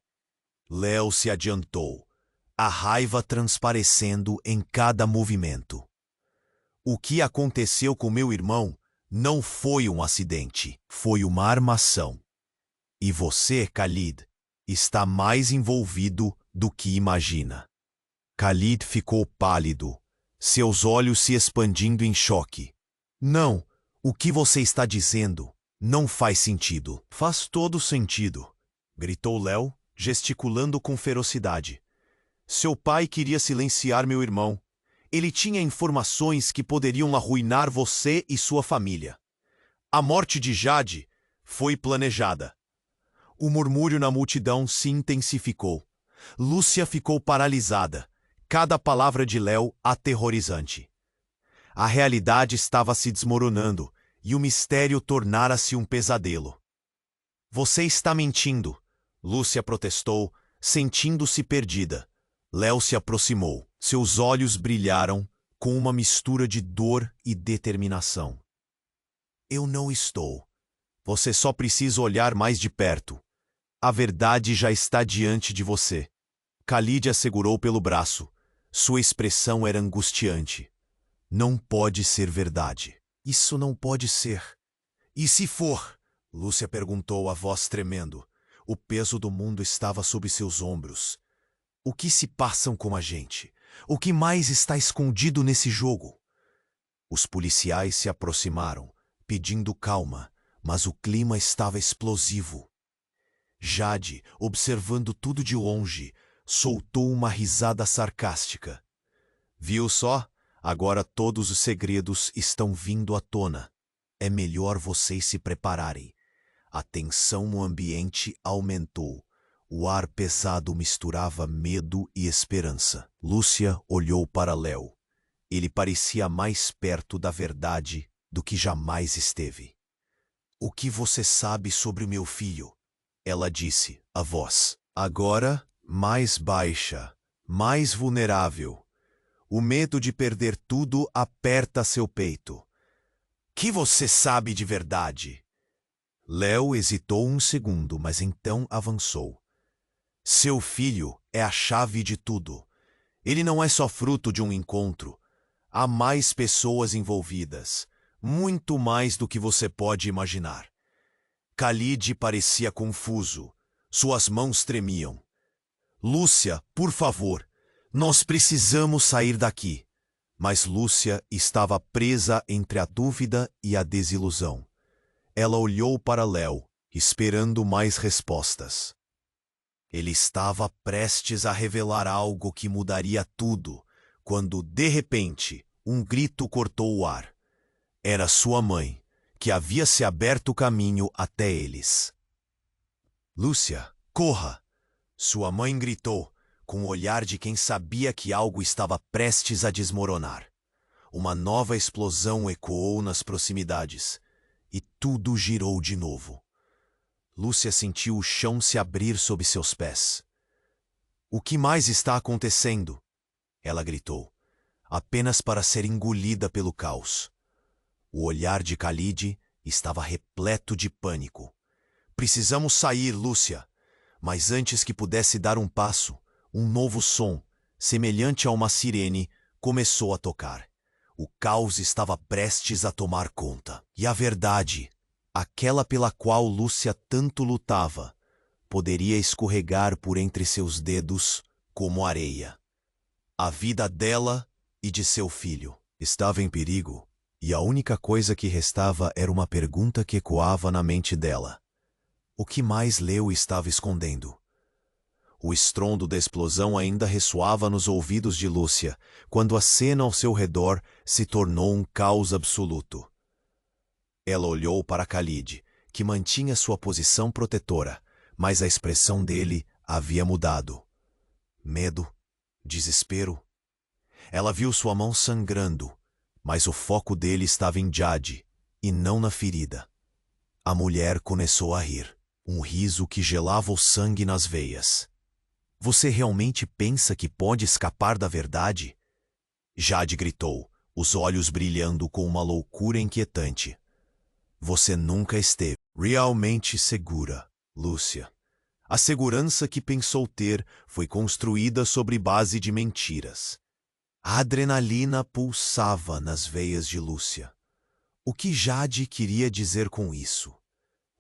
Léo se adiantou, a raiva transparecendo em cada movimento. O que aconteceu com meu irmão não foi um acidente, foi uma armação. E você, Khalid, está mais envolvido do que imagina. Khalid ficou pálido, seus olhos se expandindo em choque. Não, o que você está dizendo não faz sentido. Faz todo sentido, gritou Léo, gesticulando com ferocidade. Seu pai queria silenciar meu irmão. Ele tinha informações que poderiam arruinar você e sua família. A morte de Jade foi planejada. O murmúrio na multidão se intensificou. Lúcia ficou paralisada, cada palavra de Léo aterrorizante. A realidade estava se desmoronando e o mistério tornara-se um pesadelo. Você está mentindo, Lúcia protestou, sentindo-se perdida. Léo se aproximou. Seus olhos brilharam com uma mistura de dor e determinação. Eu não estou. Você só precisa olhar mais de perto. A verdade já está diante de você. Khalid a segurou pelo braço. Sua expressão era angustiante. Não pode ser verdade. Isso não pode ser. E se for? Lúcia perguntou, a voz tremendo. O peso do mundo estava sob seus ombros. O que se passam com a gente? O que mais está escondido nesse jogo? Os policiais se aproximaram, pedindo calma, mas o clima estava explosivo. Jade, observando tudo de longe, soltou uma risada sarcástica. Viu só? Agora todos os segredos estão vindo à tona. É melhor vocês se prepararem. A tensão no ambiente aumentou. O ar pesado misturava medo e esperança. Lúcia olhou para Léo. Ele parecia mais perto da verdade do que jamais esteve. O que você sabe sobre o meu filho? Ela disse, a voz, agora mais baixa, mais vulnerável. O medo de perder tudo aperta seu peito. Que você sabe de verdade? Léo hesitou um segundo, mas então avançou. Seu filho é a chave de tudo. Ele não é só fruto de um encontro. Há mais pessoas envolvidas, muito mais do que você pode imaginar. Khalid parecia confuso. Suas mãos tremiam. Lúcia, por favor, nós precisamos sair daqui. Mas Lúcia estava presa entre a dúvida e a desilusão. Ela olhou para Léo, esperando mais respostas. Ele estava prestes a revelar algo que mudaria tudo, quando, de repente, um grito cortou o ar. Era sua mãe, que havia se aberto caminho até eles. Lúcia, corra! Sua mãe gritou, com o olhar de quem sabia que algo estava prestes a desmoronar. Uma nova explosão ecoou nas proximidades, e tudo girou de novo. Lúcia sentiu o chão se abrir sob seus pés. O que mais está acontecendo? Ela gritou, apenas para ser engolida pelo caos. O olhar de Khalid estava repleto de pânico. Precisamos sair, Lúcia. Mas antes que pudesse dar um passo, um novo som, semelhante a uma sirene, começou a tocar. O caos estava prestes a tomar conta. E a verdade, aquela pela qual Lúcia tanto lutava, poderia escorregar por entre seus dedos como areia. A vida dela e de seu filho. Estava em perigo, e a única coisa que restava era uma pergunta que ecoava na mente dela. O que mais Leo estava escondendo? O estrondo da explosão ainda ressoava nos ouvidos de Lúcia, quando a cena ao seu redor se tornou um caos absoluto. Ela olhou para Khalid, que mantinha sua posição protetora, mas a expressão dele havia mudado. Medo, desespero. Ela viu sua mão sangrando, mas o foco dele estava em Jade, e não na ferida. A mulher começou a rir, um riso que gelava o sangue nas veias. Você realmente pensa que pode escapar da verdade? Jade gritou, os olhos brilhando com uma loucura inquietante. Você nunca esteve realmente segura, Lúcia. A segurança que pensou ter foi construída sobre base de mentiras. A adrenalina pulsava nas veias de Lúcia. O que Jade queria dizer com isso?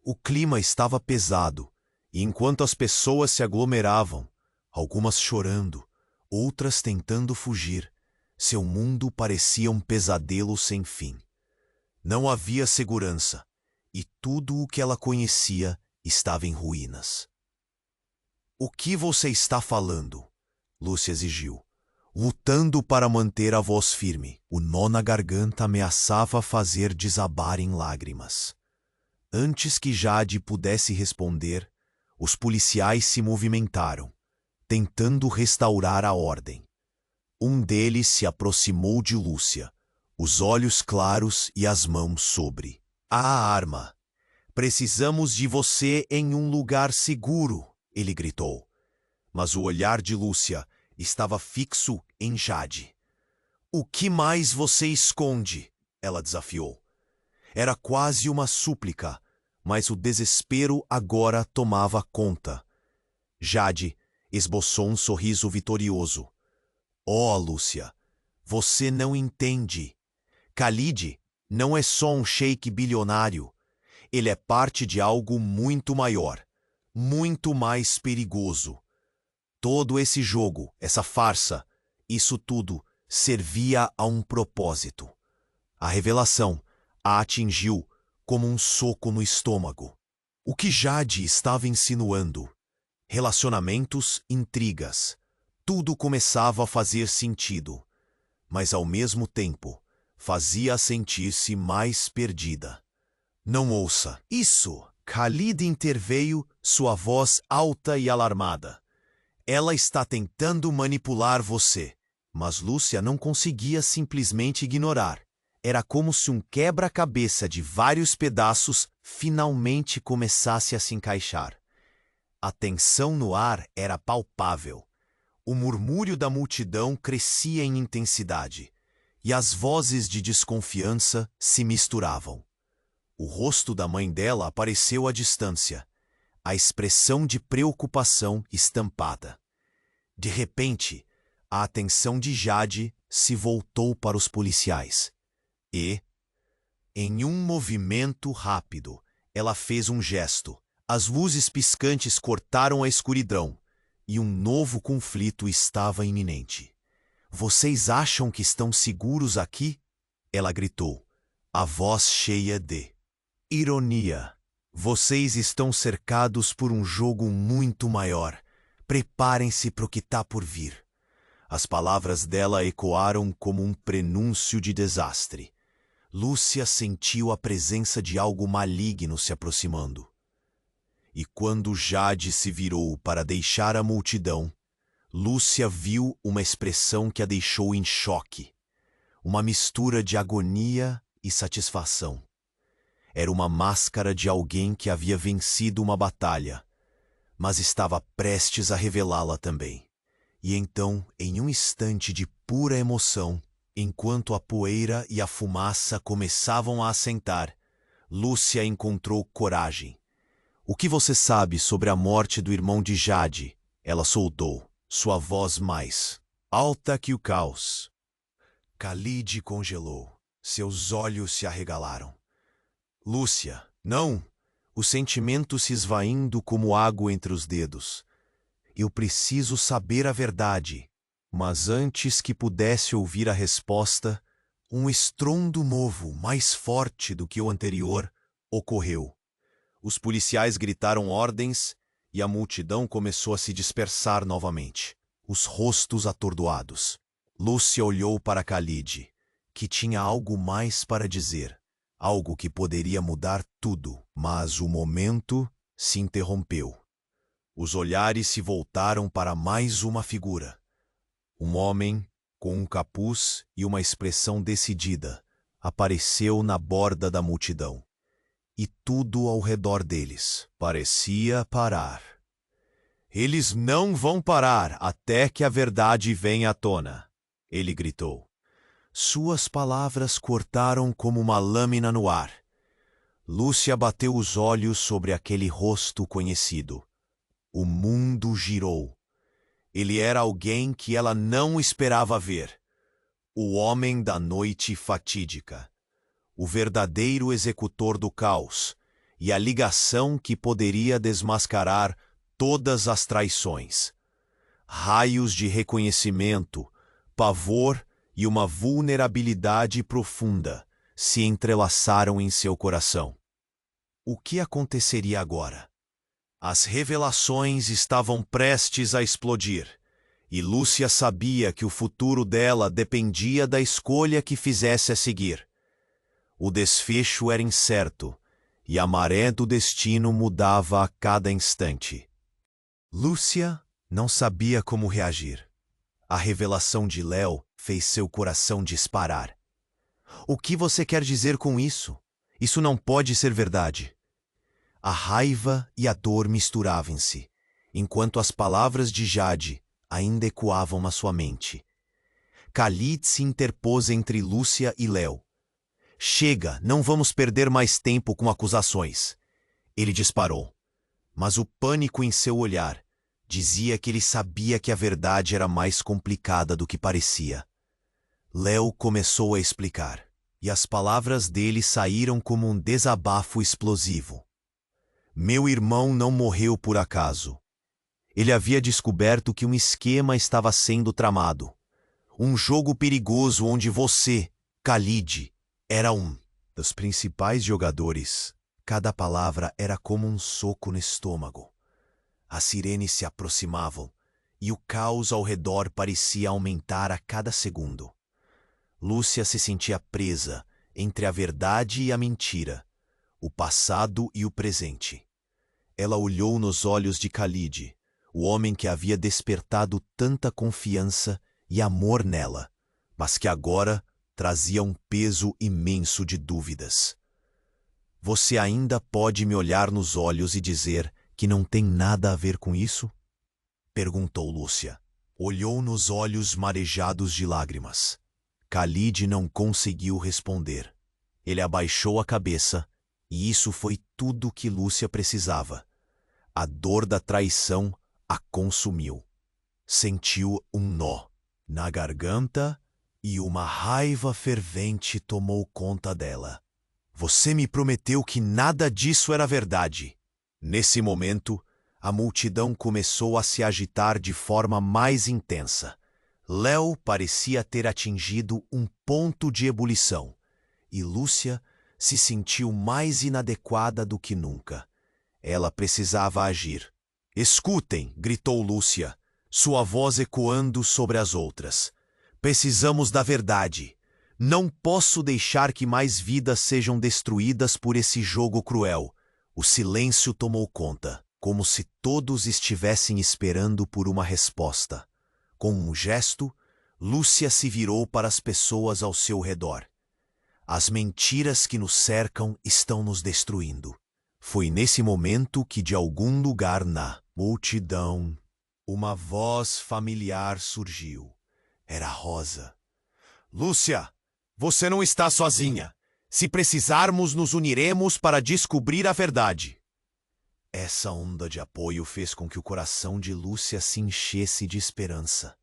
O clima estava pesado, e enquanto as pessoas se aglomeravam, algumas chorando, outras tentando fugir, seu mundo parecia um pesadelo sem fim. Não havia segurança, e tudo o que ela conhecia estava em ruínas. O que você está falando? Lúcia exigiu, lutando para manter a voz firme. O nó na garganta ameaçava fazer desabar em lágrimas. Antes que Jade pudesse responder, os policiais se movimentaram, tentando restaurar a ordem. Um deles se aproximou de Lúcia, os olhos claros e as mãos sobre a arma. Precisamos de você em um lugar seguro, ele gritou. Mas o olhar de Lúcia estava fixo em Jade. O que mais você esconde? Ela desafiou. Era quase uma súplica, mas o desespero agora tomava conta. Jade esboçou um sorriso vitorioso. Oh, Lúcia, você não entende. Khalid não é só um sheik bilionário. Ele é parte de algo muito maior, muito mais perigoso. Todo esse jogo, essa farsa, isso tudo servia a um propósito. A revelação a atingiu como um soco no estômago. O que Jade estava insinuando? Relacionamentos, intrigas. Tudo começava a fazer sentido, mas ao mesmo tempo fazia-a sentir-se mais perdida. Não ouça isso! Khalid interveio, sua voz alta e alarmada. Ela está tentando manipular você. Mas Lúcia não conseguia simplesmente ignorar. Era como se um quebra-cabeça de vários pedaços finalmente começasse a se encaixar. A tensão no ar era palpável. O murmúrio da multidão crescia em intensidade, e as vozes de desconfiança se misturavam. O rosto da mãe dela apareceu à distância, a expressão de preocupação estampada. De repente, a atenção de Jade se voltou para os policiais. E, em um movimento rápido, ela fez um gesto. As luzes piscantes cortaram a escuridão, e um novo conflito estava iminente. Vocês acham que estão seguros aqui? Ela gritou, a voz cheia de ironia. Vocês estão cercados por um jogo muito maior. Preparem-se para o que está por vir. As palavras dela ecoaram como um prenúncio de desastre. Lúcia sentiu a presença de algo maligno se aproximando. E quando Jade se virou para deixar a multidão, Lúcia viu uma expressão que a deixou em choque. Uma mistura de agonia e satisfação. Era uma máscara de alguém que havia vencido uma batalha, mas estava prestes a revelá-la também. E então, em um instante de pura emoção, enquanto a poeira e a fumaça começavam a assentar, Lúcia encontrou coragem. O que você sabe sobre a morte do irmão de Jade? Ela soltou, sua voz mais alta que o caos. Khalid congelou. Seus olhos se arregalaram. Lúcia, não! O sentimento se esvaindo como água entre os dedos. Eu preciso saber a verdade. Mas antes que pudesse ouvir a resposta, Um estrondo novo, mais forte do que o anterior, ocorreu. Os policiais gritaram ordens e a multidão começou a se dispersar novamente, os rostos atordoados. Lúcia olhou para Khalid, que tinha algo mais para dizer, algo que poderia mudar tudo, mas o momento se interrompeu. Os olhares se voltaram para mais uma figura. Um homem, com um capuz e uma expressão decidida, apareceu na borda da multidão. E tudo ao redor deles parecia parar. Eles não vão parar até que a verdade venha à tona, ele gritou. Suas palavras cortaram como uma lâmina no ar. Lúcia bateu os olhos sobre aquele rosto conhecido. O mundo girou. Ele era alguém que ela não esperava ver. O homem da noite fatídica. O verdadeiro executor do caos e a ligação que poderia desmascarar todas as traições. Raios de reconhecimento, pavor e uma vulnerabilidade profunda se entrelaçaram em seu coração. O que aconteceria agora? As revelações estavam prestes a explodir, e Lúcia sabia que o futuro dela dependia da escolha que fizesse a seguir. O desfecho era incerto, e a maré do destino mudava a cada instante. Lúcia não sabia como reagir. A revelação de Léo fez seu coração disparar. O que você quer dizer com isso? Isso não pode ser verdade. A raiva e a dor misturavam-se, enquanto as palavras de Jade ainda ecoavam na sua mente. Khalid se interpôs entre Lúcia e Léo. Chega, não vamos perder mais tempo com acusações. Ele disparou, mas o pânico em seu olhar dizia que ele sabia que a verdade era mais complicada do que parecia. Léo começou a explicar, e as palavras dele saíram como um desabafo explosivo. Meu irmão não morreu por acaso. Ele havia descoberto que um esquema estava sendo tramado. Um jogo perigoso onde você, Khalid, era um dos principais jogadores. Cada palavra era como um soco no estômago. As sirenes se aproximavam e o caos ao redor parecia aumentar a cada segundo. Lúcia se sentia presa entre a verdade e a mentira, o passado e o presente. Ela olhou nos olhos de Khalid, o homem que havia despertado tanta confiança e amor nela, mas que agora trazia um peso imenso de dúvidas. Você ainda pode me olhar nos olhos e dizer que não tem nada a ver com isso? Perguntou Lúcia. Olhou nos olhos marejados de lágrimas. Khalid não conseguiu responder. Ele abaixou a cabeça, e isso foi tudo que Lúcia precisava. A dor da traição a consumiu. Sentiu um nó na garganta e uma raiva fervente tomou conta dela. Você me prometeu que nada disso era verdade. Nesse momento, a multidão começou a se agitar de forma mais intensa. Léo parecia ter atingido um ponto de ebulição, e Lúcia se sentiu mais inadequada do que nunca. Ela precisava agir. Escutem, gritou Lúcia, sua voz ecoando sobre as outras. Precisamos da verdade. Não posso deixar que mais vidas sejam destruídas por esse jogo cruel. O silêncio tomou conta, como se todos estivessem esperando por uma resposta. Com um gesto, Lúcia se virou para as pessoas ao seu redor. As mentiras que nos cercam estão nos destruindo. Foi nesse momento que de algum lugar na multidão, uma voz familiar surgiu. Era Rosa. Lúcia, você não está sozinha. Se precisarmos, nos uniremos para descobrir a verdade. Essa onda de apoio fez com que o coração de Lúcia se enchesse de esperança.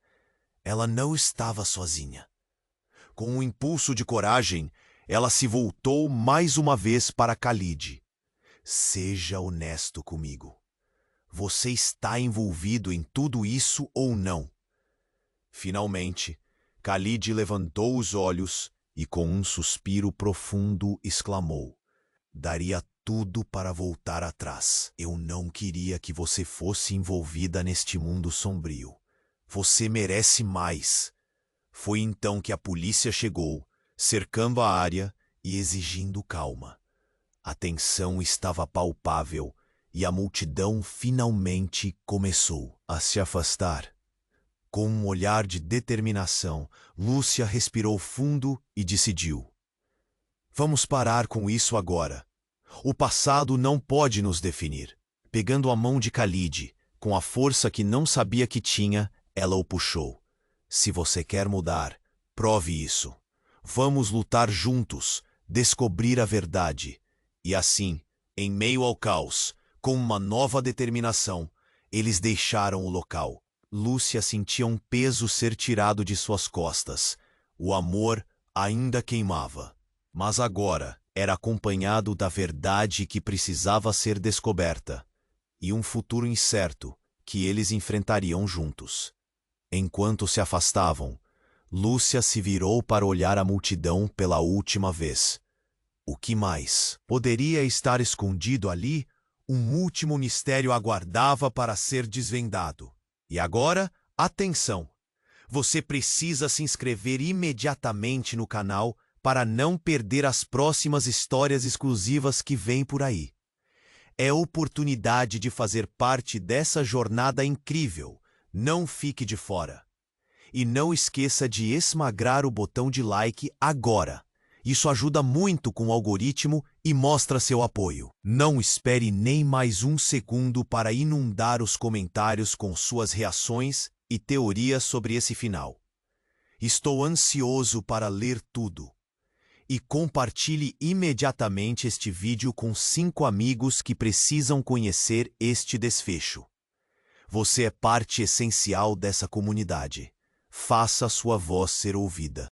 Ela não estava sozinha. Com um impulso de coragem, ela se voltou mais uma vez para Khalid. Seja honesto comigo. Você está envolvido em tudo isso ou não? Finalmente, Khalid levantou os olhos e com um suspiro profundo exclamou: daria tudo para voltar atrás. Eu não queria que você fosse envolvida neste mundo sombrio. Você merece mais. Foi então que a polícia chegou, cercando a área e exigindo calma. A tensão estava palpável e a multidão finalmente começou a se afastar. Com um olhar de determinação, Lúcia respirou fundo e decidiu: vamos parar com isso agora. O passado não pode nos definir. Pegando a mão de Khalid, com a força que não sabia que tinha, ela o puxou. Se você quer mudar, prove isso. Vamos lutar juntos, descobrir a verdade. E assim, em meio ao caos, com uma nova determinação, eles deixaram o local. Lúcia sentia um peso ser tirado de suas costas. O amor ainda queimava, mas agora era acompanhado da verdade que precisava ser descoberta, e um futuro incerto que eles enfrentariam juntos. Enquanto se afastavam, Lúcia se virou para olhar a multidão pela última vez. O que mais poderia estar escondido ali? Um último mistério aguardava para ser desvendado. E agora, atenção! Você precisa se inscrever imediatamente no canal para não perder as próximas histórias exclusivas que vêm por aí. É oportunidade de fazer parte dessa jornada incrível. Não fique de fora. E não esqueça de esmagrar o botão de like agora. Isso ajuda muito com o algoritmo e mostra seu apoio. Não espere nem mais um segundo para inundar os comentários com suas reações e teorias sobre esse final. Estou ansioso para ler tudo. E compartilhe imediatamente este vídeo com 5 amigos que precisam conhecer este desfecho. Você é parte essencial dessa comunidade. Faça sua voz ser ouvida.